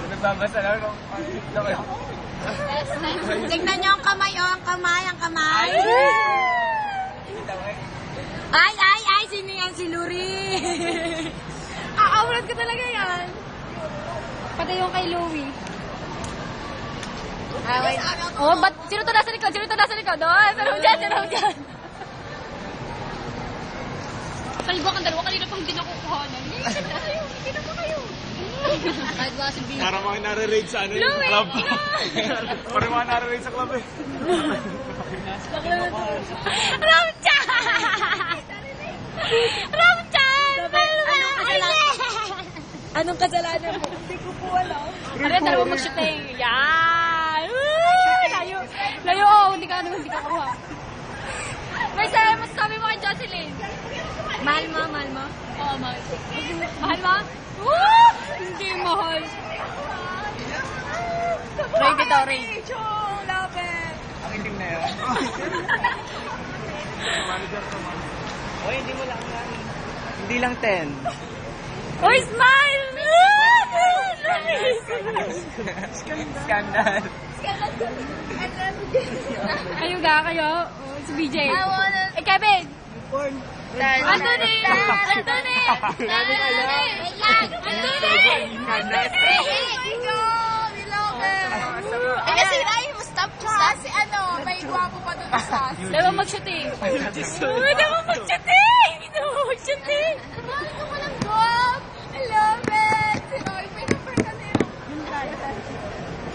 Nagbabasa lang ako. Tignan niyo ang kamay, oh. Ang kamay, ang kamay. Ay, sino yan? Si Luri. Aawlat ka talaga yan. Pati yung kay Louie. Oh, ba't sino to nasa likod? Sino to nasa likod? Oh, sino dyan? Kalibo kang dalawa, kanina pang hindi nakukuhanan. Hindi na pa kayo. Kahit ba si Bino. Para mga nare-raid sa ano yung club. Para mga nare-raid sa club eh. Ramchan! Anong kasalanan mo? Hindi ko po alam. Ano, tara mo mag-shooting. Yan! Layo. Layo, oh. Hindi ka kuha. May sabi mo kay Jocelyn. Mahal mo? Oo, mahal. Mahal mo? Hindi mahal. Ready daw, ready. Love it. Ang itim na yun. Oy, hindi mo lang yan. Hindi lang 10. Uy, smile! Scandal. Kayo kayo? Si BJ. Kevin! Anthony! Kasi ay, stop si ano, may gwapo pa doon sa Dawa mag-shooting. Dawa mag-shooting! Gusto ko lang guwap! I love it! Sino, may number ka na yun.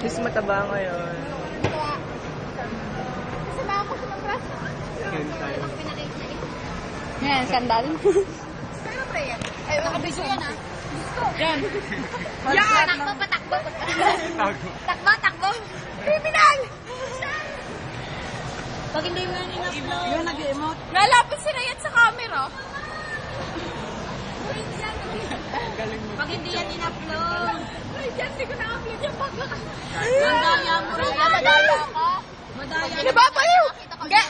Mas mataba ngayon. Kasama ako sa mga braso. Yan, skandal. Pero pre yan. Ay, nakabiso yan ah. Yan. Yan! Takbo! Criminal! Pag hindi mo yan in-upload. Yun, nag-emote. Lalapit sila yan sa camera. Pag hindi yan in-upload. Ay, yan, hindi ko na-upload yung pagka. Madaya mo rin. Madaya ka? Madaya. Nababayo! Ga!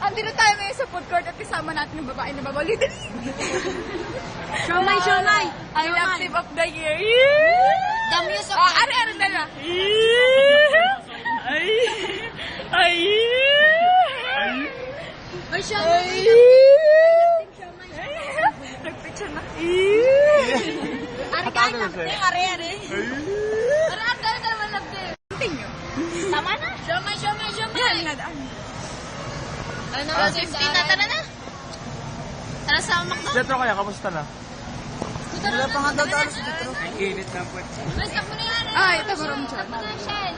Andito tayo ngayon sa food court at kasama natin yung babae na babali. Shomai! Ang active of the year. The music. Oh, ano na na? Ay, Shomai! Nagpicture na. Ari ka, labding, ari. Ari ka naman labding. Continue. Tama na. Shomai! Yan, nadaan. Ano na, 15 na, tara na. Tara sa McDo. Jetro kaya, kamusta na? Wala pa nga daw. Ang init na po. Basta mo na yan. Ah, ito, Barom Chan. Shell.